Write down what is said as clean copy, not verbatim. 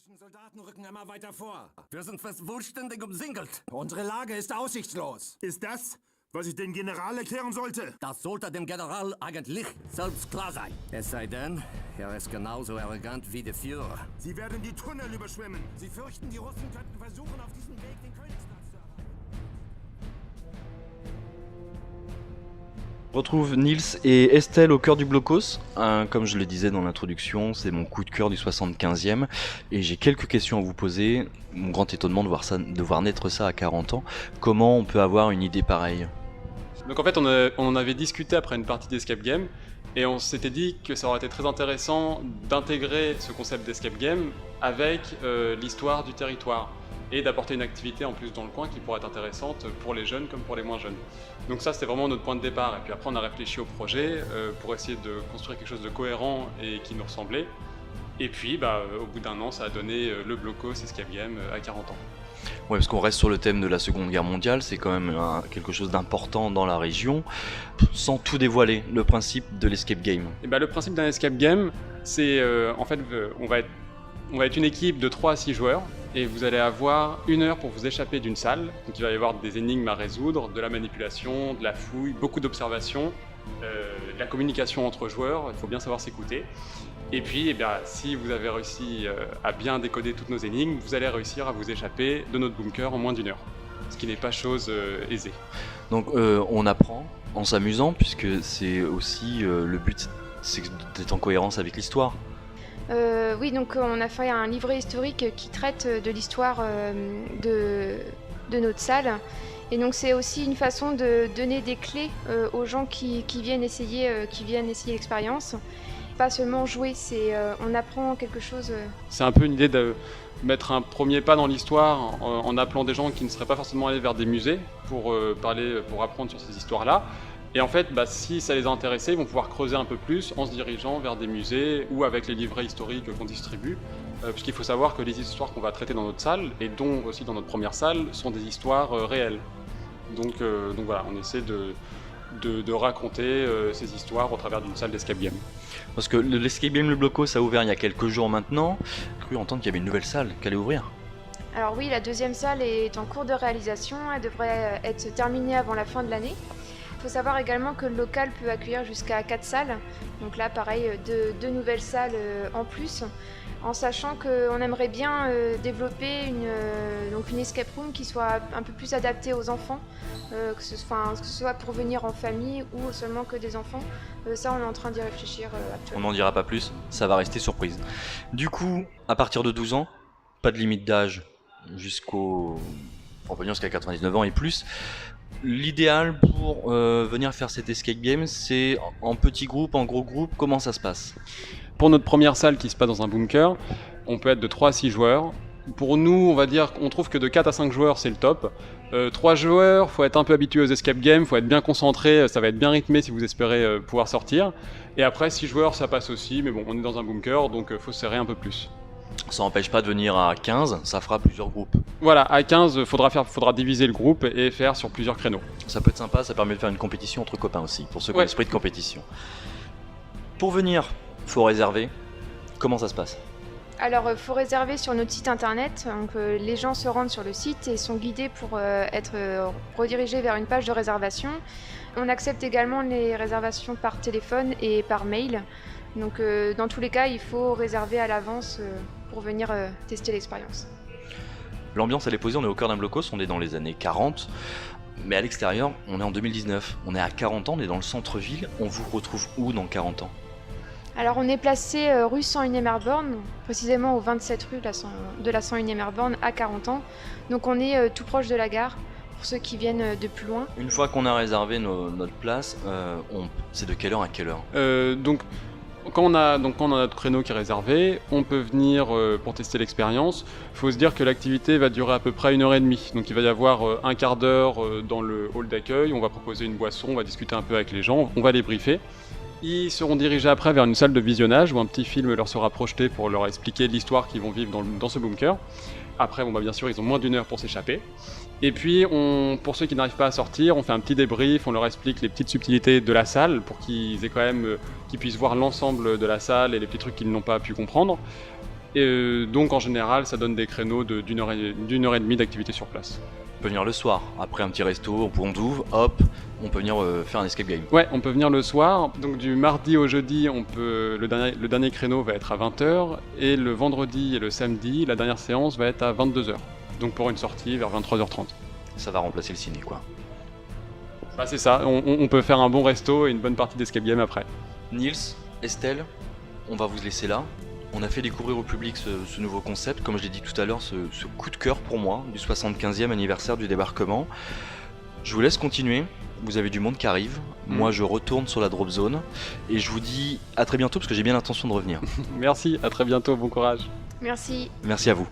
russischen Soldaten rücken immer weiter vor. Wir sind fast vollständig umsingelt. Unsere Lage ist aussichtslos. Ist das, was ich den General erklären sollte? Das sollte dem General eigentlich selbst klar sein. Es sei denn, er ist genauso arrogant wie der Führer. Sie werden die Tunnel überschwemmen. Sie fürchten, die Russen könnten versuchen, auf diesem Weg den Königsplatz zu erreichen. Je retrouve Nils et Estelle au cœur du blocos. Comme je le disais dans l'introduction, c'est mon coup de cœur du 75e. Et j'ai quelques questions à vous poser. Mon grand étonnement de voir naître ça à 40 ans. Comment on peut avoir une idée pareille ? Donc en fait, on en avait discuté après une partie d'Escape Game. Et on s'était dit que ça aurait été très intéressant d'intégrer ce concept d'Escape Game avec l'histoire du territoire. Et d'apporter une activité en plus dans le coin qui pourrait être intéressante pour les jeunes comme pour les moins jeunes. Donc ça, c'était vraiment notre point de départ. Et puis après, on a réfléchi au projet pour essayer de construire quelque chose de cohérent et qui nous ressemblait. Et puis, au bout d'un an, ça a donné le Blocos Escape Game à 40 ans. Ouais, parce qu'on reste sur le thème de la Seconde Guerre mondiale, c'est quand même quelque chose d'important dans la région. Sans tout dévoiler, le principe de l'escape game. Et le principe d'un escape game, c'est en fait, on va être une équipe de 3 à 6 joueurs. Et vous allez avoir 1 heure pour vous échapper d'une salle. Donc il va y avoir des énigmes à résoudre, de la manipulation, de la fouille, beaucoup d'observations, de la communication entre joueurs, il faut bien savoir s'écouter. Et puis si vous avez réussi à bien décoder toutes nos énigmes, vous allez réussir à vous échapper de notre bunker en moins d'1 heure. Ce qui n'est pas chose aisée. Donc on apprend en s'amusant, puisque c'est aussi le but, c'est d'être en cohérence avec l'histoire. Oui, donc on a fait un livret historique qui traite de l'histoire de notre salle. Et donc c'est aussi une façon de donner des clés aux gens qui viennent essayer l'expérience. Pas seulement jouer, on apprend quelque chose. C'est un peu une idée de mettre un premier pas dans l'histoire en appelant des gens qui ne seraient pas forcément allés vers des musées pour apprendre sur ces histoires-là. Et en fait, si ça les a intéressés, ils vont pouvoir creuser un peu plus en se dirigeant vers des musées ou avec les livrets historiques qu'on distribue. Puisqu'il faut savoir que les histoires qu'on va traiter dans notre salle, et dont aussi dans notre première salle, sont des histoires réelles. Donc voilà, on essaie de raconter ces histoires au travers d'une salle d'escape game. Parce que l'escape game Le Blocos a ouvert il y a quelques jours maintenant. J'ai cru entendre qu'il y avait une nouvelle salle qui allait ouvrir. Alors oui, la deuxième salle est en cours de réalisation. Elle devrait être terminée avant la fin de l'année. Il faut savoir également que le local peut accueillir jusqu'à 4 salles. Donc là, pareil, deux nouvelles salles en plus. En sachant qu'on aimerait bien développer une escape room qui soit un peu plus adaptée aux enfants, que ce soit pour venir en famille ou seulement que des enfants. Ça, on est en train d'y réfléchir actuellement. On n'en dira pas plus, ça va rester surprise. Du coup, à partir de 12 ans, pas de limite d'âge on peut dire jusqu'à 99 ans et plus. L'idéal pour venir faire cet escape game, c'est en petit groupe, en gros groupe, comment ça se passe ? Pour notre première salle qui se passe dans un bunker, on peut être de 3 à 6 joueurs. Pour nous, on va dire qu'on trouve que de 4 à 5 joueurs, c'est le top. 3 joueurs, faut être un peu habitué aux escape games, faut être bien concentré, ça va être bien rythmé si vous espérez pouvoir sortir. Et après, 6 joueurs, ça passe aussi, mais bon, on est dans un bunker, donc faut serrer un peu plus. Ça n'empêche pas de venir à 15, ça fera plusieurs groupes. Voilà, à 15, faudra diviser le groupe et faire sur plusieurs créneaux. Ça peut être sympa, ça permet de faire une compétition entre copains aussi, pour ceux qui ont l'esprit de compétition. Pour venir, faut réserver. Comment ça se passe ? Alors, il faut réserver sur notre site internet. Donc, les gens se rendent sur le site et sont guidés pour être redirigés vers une page de réservation. On accepte également les réservations par téléphone et par mail. Donc, dans tous les cas, il faut réserver à l'avance pour venir tester l'expérience. L'ambiance, elle est posée, on est au cœur d'un blocos, on est dans les années 40. Mais à l'extérieur, on est en 2019. On est à 40 ans, on est dans le centre-ville. On vous retrouve où dans 40 ans ? Alors on est placé rue 101e Airborne, précisément au 27 rue de la 101e Airborne à 40 ans. Donc on est tout proche de la gare, pour ceux qui viennent de plus loin. Une fois qu'on a réservé notre place, c'est de quelle heure à quelle heure ? Donc quand on a notre créneau qui est réservé, on peut venir pour tester l'expérience. Il faut se dire que l'activité va durer à peu près 1h30. Donc il va y avoir un quart d'heure dans le hall d'accueil, on va proposer une boisson, on va discuter un peu avec les gens, on va les briefer. Ils seront dirigés après vers une salle de visionnage où un petit film leur sera projeté pour leur expliquer l'histoire qu'ils vont vivre dans ce bunker. Après, bien sûr, ils ont moins d'1 heure pour s'échapper. Et puis, pour ceux qui n'arrivent pas à sortir, on fait un petit débrief, on leur explique les petites subtilités de la salle pour qu'ils puissent voir l'ensemble de la salle et les petits trucs qu'ils n'ont pas pu comprendre. Et donc en général, ça donne des créneaux d'une heure et demie d'activité sur place. On peut venir le soir, après un petit resto, on ouvre, hop, on peut venir faire un escape game. Ouais, on peut venir le soir. Donc du mardi au jeudi, le dernier créneau va être à 20h. Et le vendredi et le samedi, la dernière séance va être à 22h. Donc pour une sortie vers 23h30. Ça va remplacer le ciné, quoi. Bah c'est ça, on peut faire un bon resto et une bonne partie d'escape game après. Nils, Estelle, on va vous laisser là. On a fait découvrir au public ce nouveau concept, comme je l'ai dit tout à l'heure, ce coup de cœur pour moi du 75e anniversaire du débarquement. Je vous laisse continuer, vous avez du monde qui arrive, moi je retourne sur la drop zone et je vous dis à très bientôt parce que j'ai bien l'intention de revenir. Merci, à très bientôt, bon courage. Merci. Merci à vous.